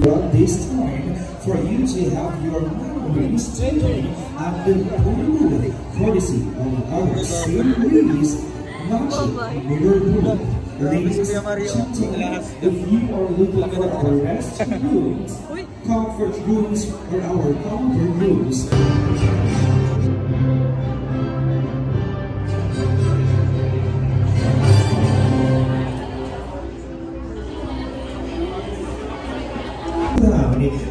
But this time, for you to have your memories today and the blue courtesy of our same ladies, matching mirror blue. Ladies and gentlemen, if you are looking for our rest rooms, comfort rooms, or our comfort rooms,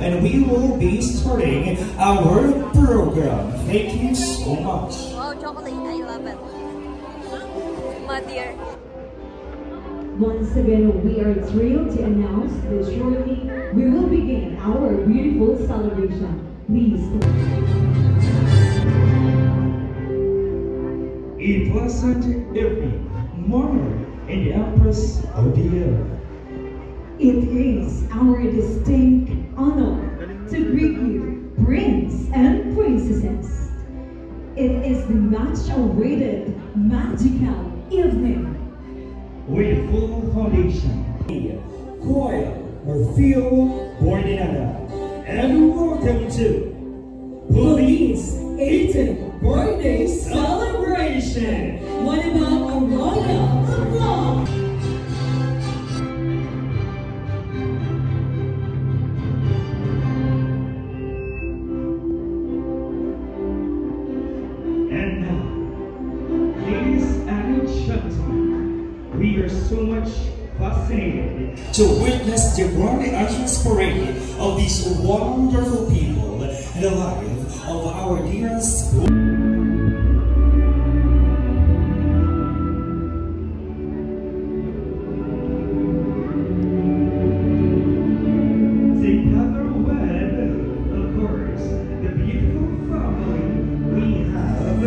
and we will be starting our program. Thank you so much. Wow, chocolate, I love it. My dear. Once again, we are thrilled to announce that shortly we will begin our beautiful celebration. Please. A pleasant evening, monarch and the Empress of the Air. It is our distinct honor to greet you, Prince and Princesses. It is the much-awaited magical evening. With full foundation, Choir Theo Bordinada, and welcome to Police 18th birthday celebration. What about a royal applause? And now, ladies and gentlemen, we are so much fascinated to witness the grand entrance parade of these wonderful people in the life of our dearest. Together with, of course, the beautiful family we have,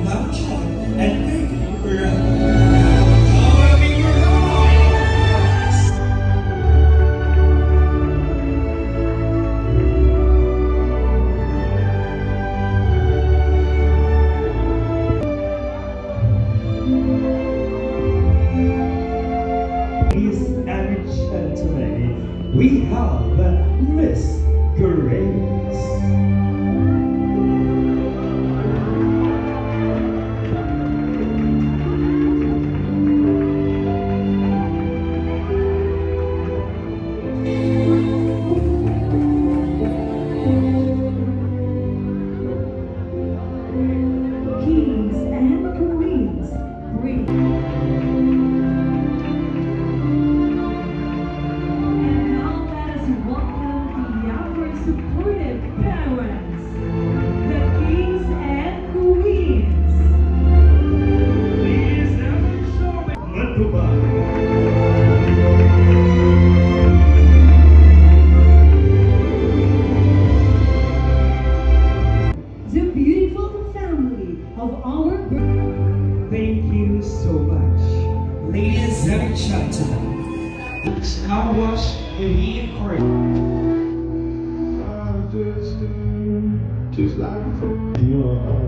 Maucha and Peggy Brown. We have Miss Grace. Kings and queens, supportive parents, the kings and queens. Ladies and gentlemen, Matuba. The beautiful family of our birth. Thank you so much. Ladies and gentlemen, now watch the heat court. Just like from your heart.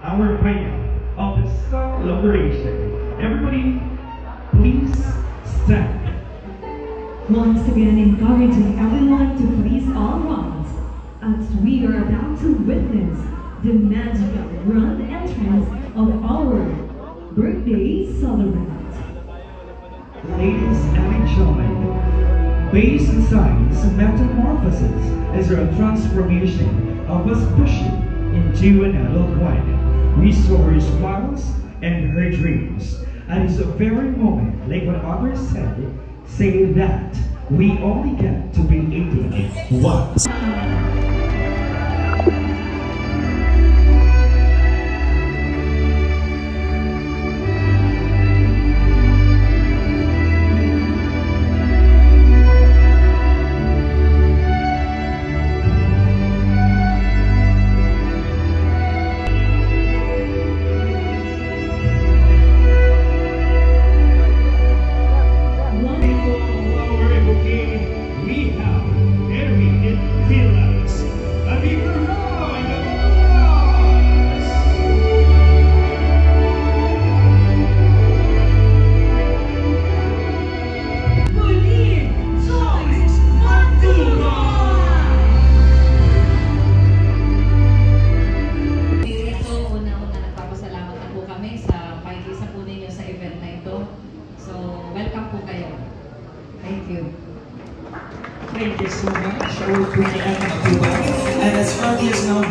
Our winner of the celebration. Everybody, please stand. Once again, encouraging everyone to please all rise as we are about to witness the magical grand entrance of our birthday celebrant. Ladies and gentlemen, based on science, metamorphosis is a transformation of a species into an adult one. Restores smiles and her dreams. And it's a very moment, like what others said, say that we only get to be 18 once.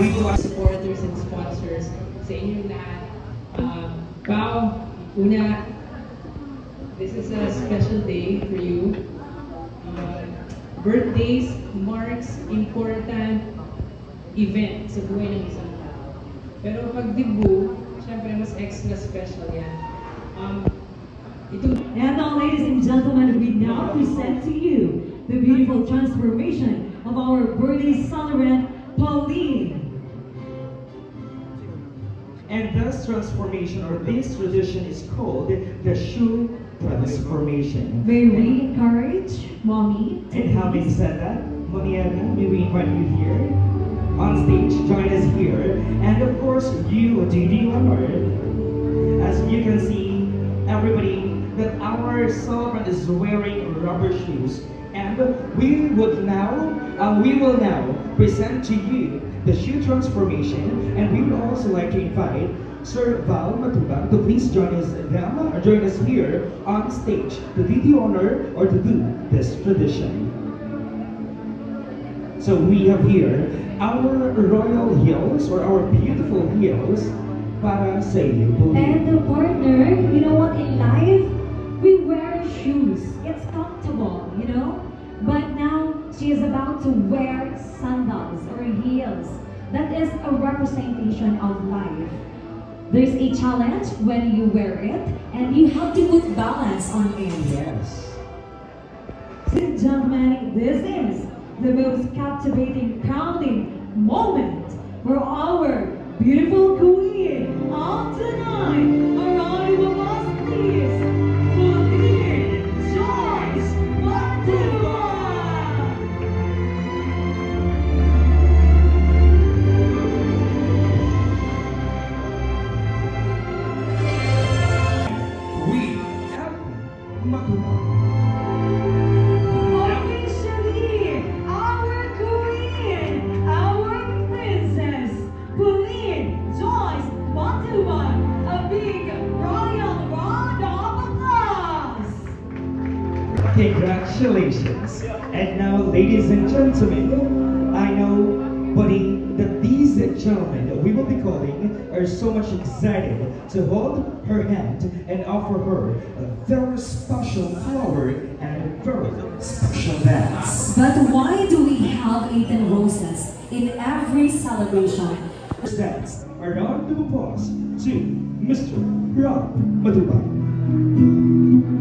we will supporters and sponsors sa inyong lahat. Pao, una, this is a special day for you. Birthdays marks important event sa buhay ng isang tao. Pero pag debut, syempre mas extra special yan. And now, ladies and gentlemen, we now present to you the beautiful transformation of our birthday celebrant, Pauline. And this transformation or this tradition is called the shoe transformation. May we encourage Mommy? And having said that, Mommy Edna, may we invite you here on stage, join us here, and of course you do the honor. As you can see, everybody, that our celebrant is wearing rubber shoes, and we will now present to you the shoe transformation, and we would also like to invite Sir Val Matubang to please join us here on stage to do the honor or to do this tradition. So we have here our royal heels or our beautiful heels para sa iyo. And the partner, you know what, in life, we wear shoes. It's comfortable, you know? But now, she is about to wear sandals or heels. That is a representation of life. There's a challenge when you wear it, and you have to put balance on it. Yes. Ladies and gentlemen, this is the most captivating, crowning moment for our beautiful queen of tonight. A round of applause, please. Pauline Joyce Matubang. Officially, our queen, our princess, Pauline Joyce Matubang. A big royal round of applause. Congratulations. And now, ladies and gentlemen, I know, buddy, that these gentlemen that we will be calling are so much excited to hold her hand and offer her a very special flower and a very special dance. But why do we have 18 roses in every celebration? Dance. A round of applause to Mr. Rob Matubang.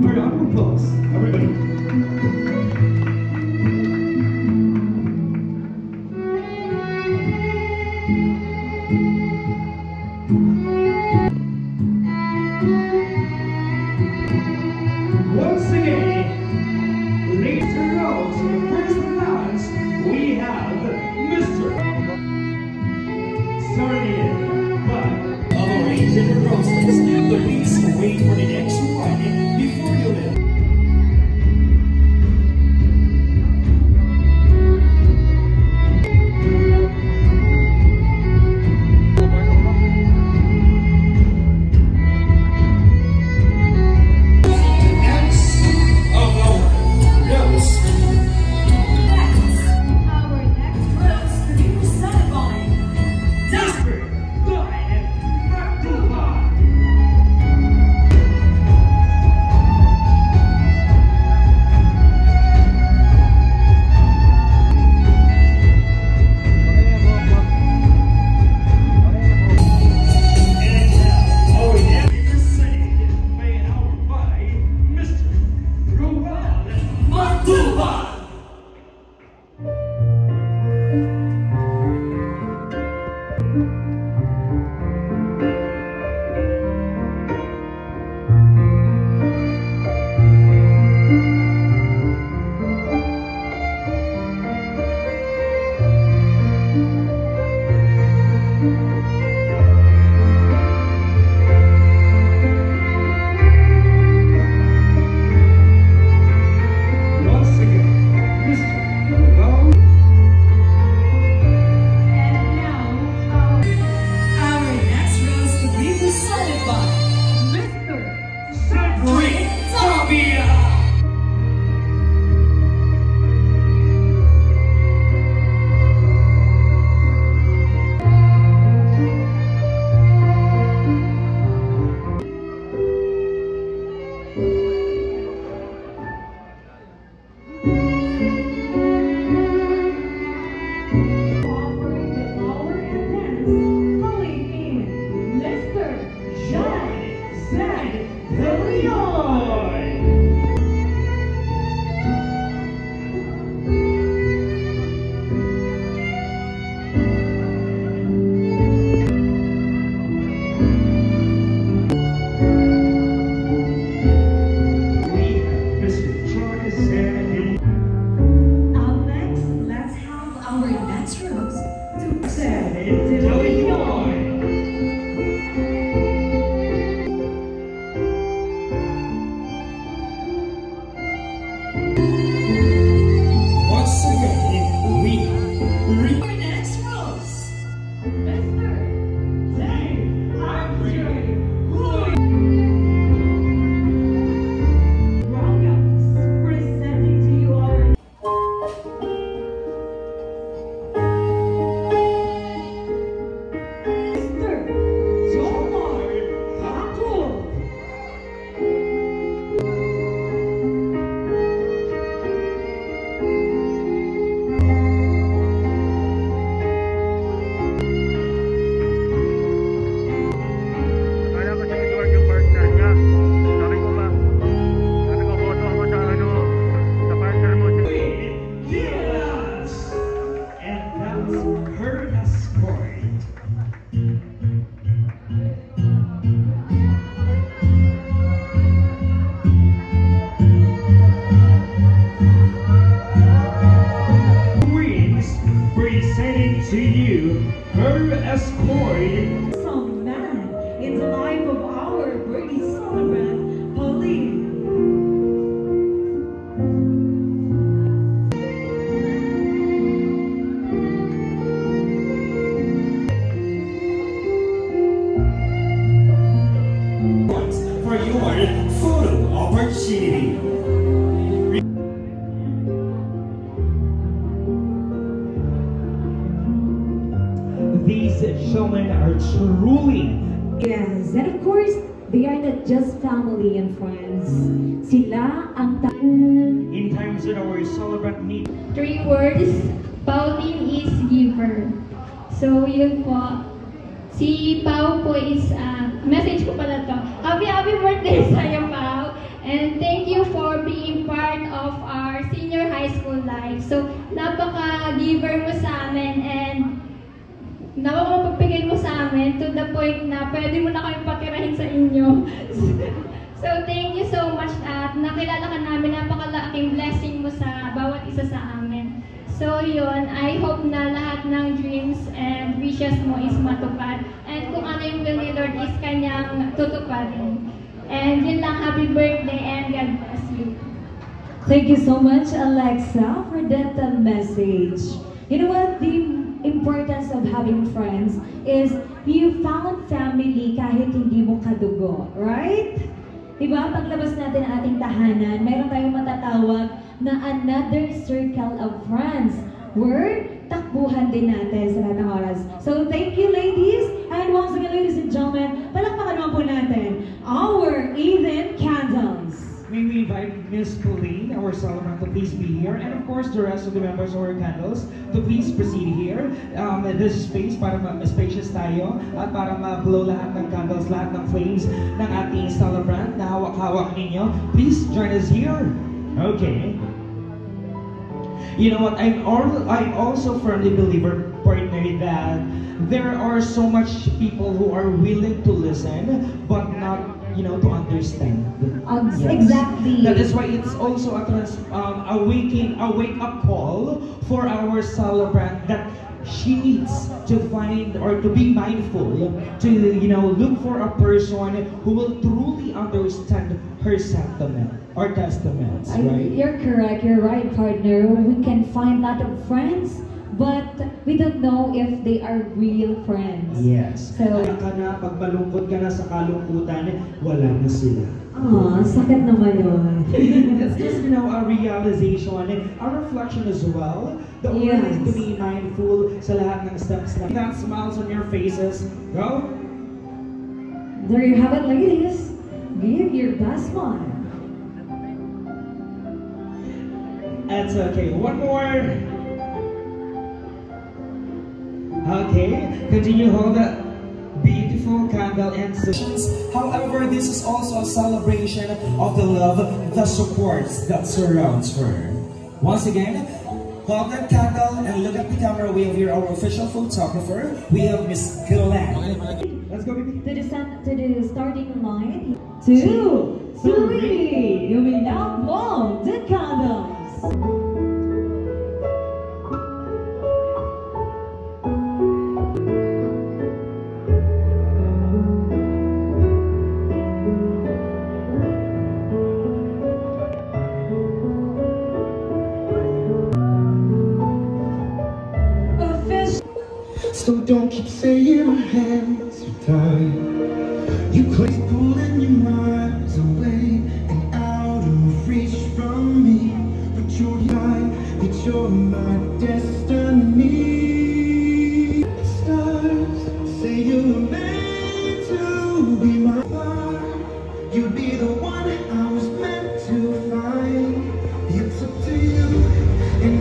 A round of applause, everybody. Once again, ladies and gentlemen, to the first dance, we have Mr. Started by arranging the roses, but please wait for the next one before you leave. gentlemen are truly. Yes, and of course, they are not just family and friends. Sila ang In times when our celebrant meet. 3 words, Pauline is giver. So yun po, si Pau po is, message ko pala to. Happy birthday sa'yo, Pau! And thank you for being part of our senior high school life. So napaka-giver mo sa amin and napaka-mapagbigay mo sa amin to the point na pwede mo na kami patirahin sa inyo. So thank you so much at nakilala ka namin, napakalaking blessing mo sa bawat isa sa amin. So yun, I hope na lahat ng dreams and wishes mo is matupad and kung ano yung will ni Lord is kanyang tutupadin. And yun lang, happy birthday and God bless you. Thank you so much, Alexa, for that message. You know what? The importance of having friends is you found family kahit hindi mo kadugo, right? Diba? Paglabas natin ang ating tahanan, mayroon tayong matatawag na another circle of friends. Where takbuhan din natin sa lahat ng oras. So thank you, ladies. And once again, ladies and gentlemen, palakpakan naman po natin our Eden Candles. May we invite Miss Pauline, our celebrant, to please be here, and of course the rest of the members of our candles to please proceed here. This space para spacious tayo at para ma-blow lahat ng candles, lahat ng flames ng ating celebrant na hawak-hawak ninyo. Please join us here. Okay. You know what? I'm also firmly believer, partner, that there are so much people who are willing to listen, but not, you know, to understand. Yes. Exactly. That is why it's also a wake-up call for our celebrant that she needs to find or to be mindful to, you know, look for a person who will truly understand her sentiment or testaments, right? You're correct. You're right, partner. We can find a lot of friends, but we don't know if they are real friends. Yes. So, pag malungkot ka na sa kalungkutan, wala na sila. sakit naman yun. It's just, you know, a realization and a reflection as well. The Yes. need to be mindful sa lahat ng steps na that smiles on your faces. Go! There you have it, ladies. Give your best one. That's okay. One more. Okay. Continue hold that beautiful candle and sessions. However, this is also a celebration of the love, the supports that surrounds her. Once again, hold that candle and look at the camera. We have here our official photographer. We have Miss Glenn. Let's go, baby. To the starting line. 2, 3. You may now blow the candles. So don't keep saying my hands are tied. You quit pulling your miles away and out of reach from me. But you're mine, that you're my destiny. Stars say you're meant to be my heart. You'd be the one I was meant to find. It's up to you and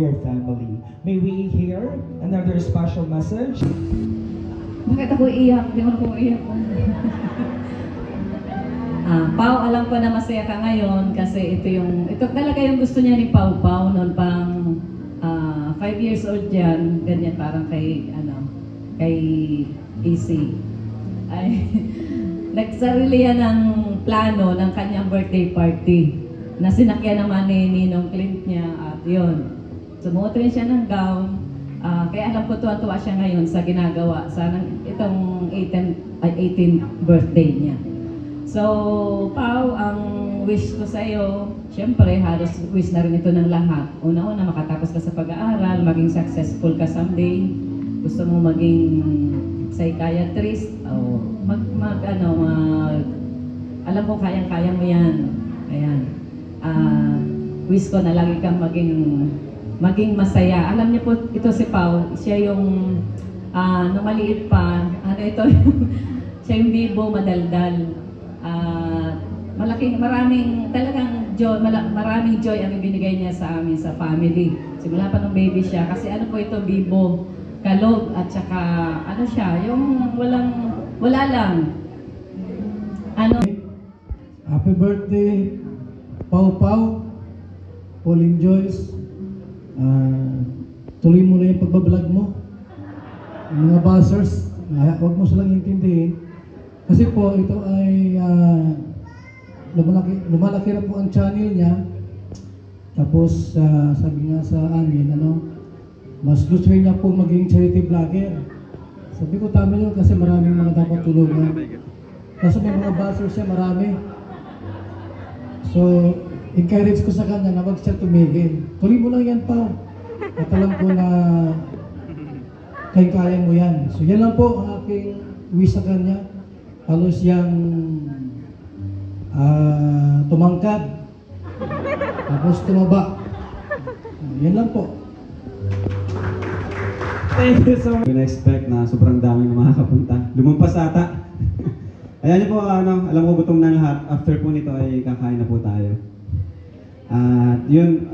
your family. May we hear another special message? Bakit ako iiyak? Di mo ako iiyak. Pau, alam ko na masaya ka ngayon kasi ito talaga yung gusto niya ni Pau noon pang 5 years old yan, ganyan parang kay AC. Ay, nagsarili yan ng plano ng kanyang birthday party na sinakyan naman ni Ninong Clint niya at yun. Sumuot rin siya ng gown Kaya alam ko tuwa-tuwa siya ngayon sa ginagawa sa itong 18th birthday niya. So, Pao, ang wish ko sa iyo, syempre halos wish na rin ito ng lahat. Una-una, makatapos ka sa pag-aaral, maging successful ka someday. Gusto mo maging psychiatrist, o alam ko kayang-kaya mo yan. Ayan. Wish ko na lagi kang maging masaya. Alam niyo po, ito si Pao, siya yung nung maliit pa, siya yung bibo, madaldal. Maraming joy ang ibinigay niya sa amin, sa family. Simula pa nung baby siya. Kasi ano po ito, bibo, kalog, at saka ano siya, yung wala lang. Happy birthday, Pau Pau, Pauline Joyce. Tuloy mo na yung pagbablog mo. Mga buzzers, huwag mo silang intindihin. Kasi po, ito ay lumalaki na po ang channel niya. Tapos, sabi nga sa amin, mas gusto niya po maging charity vlogger. Sabi ko, tama yun kasi maraming mga dapat tulungan. Kasi may mga buzzers siya, marami. So, encourage ko sa kanya na wag siya tumigil. Tuloy mo lang yan, Pao. At alam ko na kaya mo yan. So, yan lang po ang aking wish sa kanya. Halos yang tumangkad. Tapos tumaba. Yan lang po. Thank you so much. Pina-expect na sobrang daming makakapunta. Lumampas ata. Ayan niyo po, alam ko gutom na lahat. After po nito ay kakain na po tayo. At yun,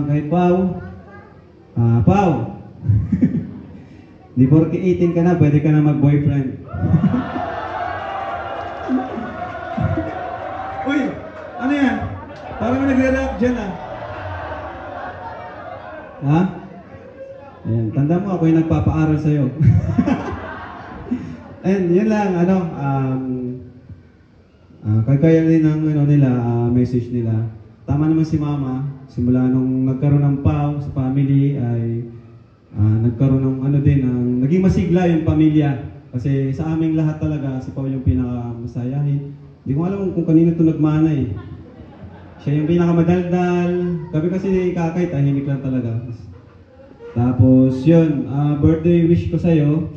kay Pao. Pao! Di porke 18 ka na, pwede ka na mag-boyfriend. Uy! Ano yan? Parang nagre-react dyan Ha? Ayan, tanda mo ako yung nagpapaaral sa'yo. And yun lang, kagaya din ng message nila. Tama naman si Mama, simula nung nagkaroon ng Pao sa family ay nagkaroon ng naging masigla yung pamilya. Kasi sa aming lahat talaga, si Pao yung pinakamasayahin. Hindi ko alam kung kanino ito nagmana eh. Siya yung pinakamadaldal. Kami kasi kakay, tahimik lang talaga. Tapos yun, birthday wish ko sa'yo.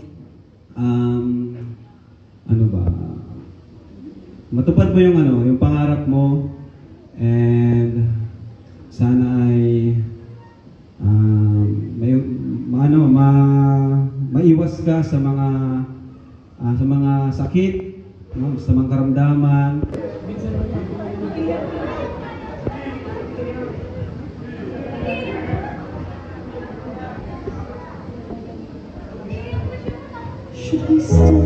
Matupad mo yung pangarap mo. And sana ay maiwas ka sa mga sakit, sa mga karamdaman. Should we stay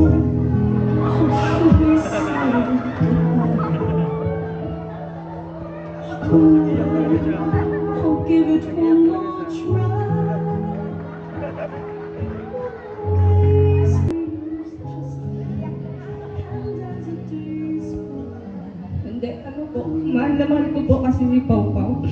or should we say I'll give it one more try. Hindi, mahal na mahal ko po kasi si Pau Pau.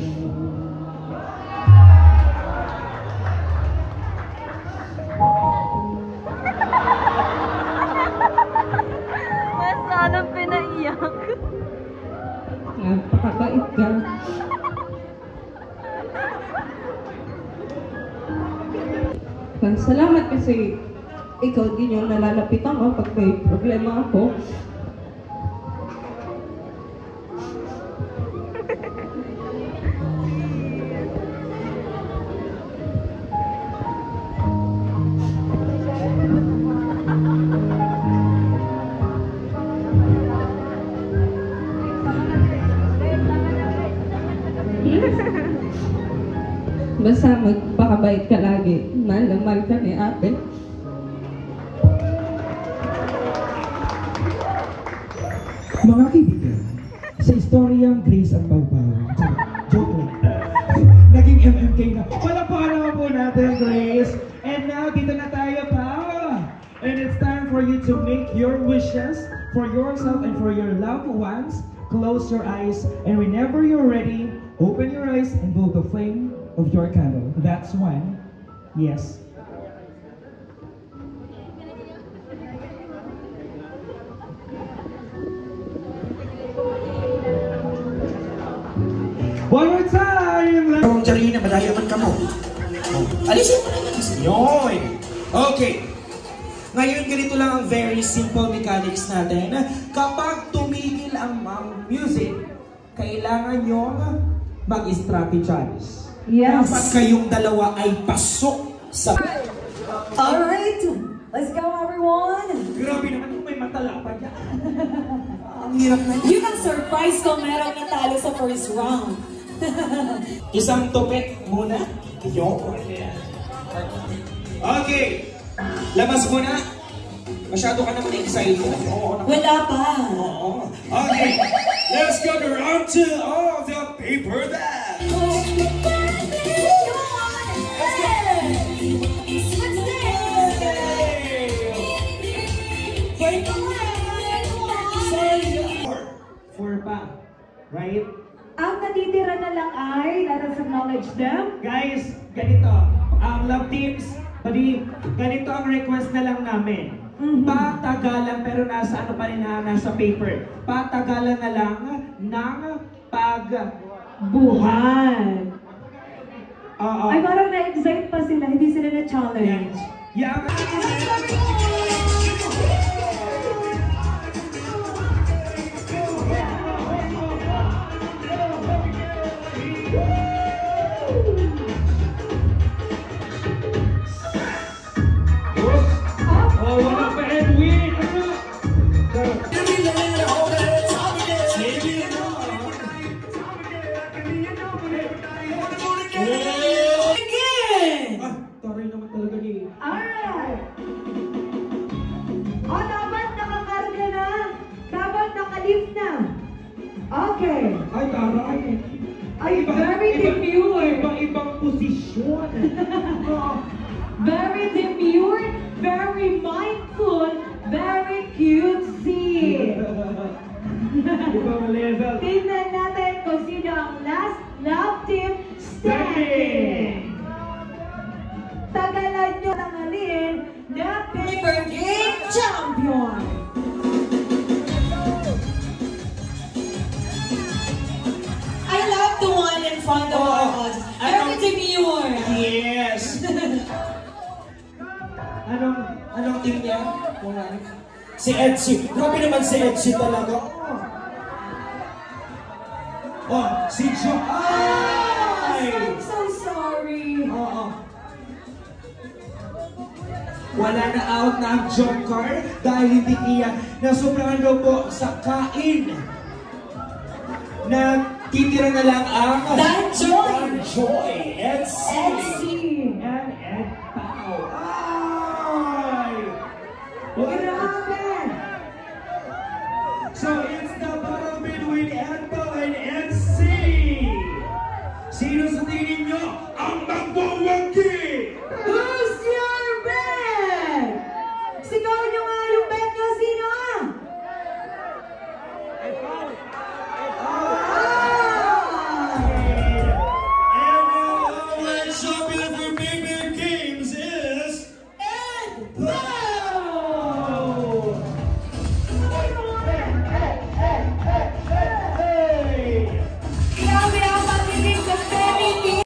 Mas lalong pinaiyak. Napakabait ka. Salamat kasi ikaw din yung nalalapitan ko pag may problema ako. Basta magpakabait ka lagi. Mahal na mahal ka ni ate. Mga kaibigan, sa istoryang Grace at Pau Pau, joke lang. Naging MMK na. Palakpakan naman po natin, Grace. And now, dito na tayo, Pau. And it's time for you to make your wishes for yourself and for your loved ones. Close your eyes, and whenever you're ready, open your eyes and blow the flame of your candle. That's one. Yes. One more time! Kung Jarina, madayaman ka mo. Alisin mo na alisin. Yun! Okay. Ngayon, ganito lang ang very simple mechanics natin. Kapag tumigil ang music, kailangan nyo mag-strategize. Yes. Dapat kayong dalawa ay pasok sa... Alright, let's go everyone. Grabe naman kung may matala pa dyan. Ang hirap na You can surprise kung merong natalo sa first round. Isang tupet muna. Okay. Labas mo na. Masyado ka naman excited. Wala pa. Okay. Let's go to round 2 of the paper bag. Four pa. Right? Ang natitira na lang ay, let us acknowledge them. Guys, ganito. Ang love teams, ganito ang request na lang namin. Patagalan, pero nasa ano pa rin nasa paper. Patagalan na lang ng pagbuhat. Ay, parang na-excite pa sila, hindi sila na-challenge. Yeah. Alright! O, dapat nakakarga na. Dapat nakalift na. Okay. Ay, taray. Ay, very demure. Ibang posisyon. Very demure, very mindful, very cutesy. Ibang level. Tingnan natin kung sino ang last love team standing. Tagalan nyo tangalin na paper game champion. I love the one in front of us. Very demure. Yes. Anong team niya? Si Edsy. Grabe naman si Edsy talaga. Oh, si Jo. I'm so sorry. Wala na out na ang joker dahil hindi niya nasubrangan daw po sa kain. Titira na lang ang Danjoy. Edsy. And Ed Pao. Ay! Grabe! So it's the battle between Ed Pao and Edsy. Sino sa tingin nyo ang magwawagi? Who's your bet? Sigaw nyo nga yung bet!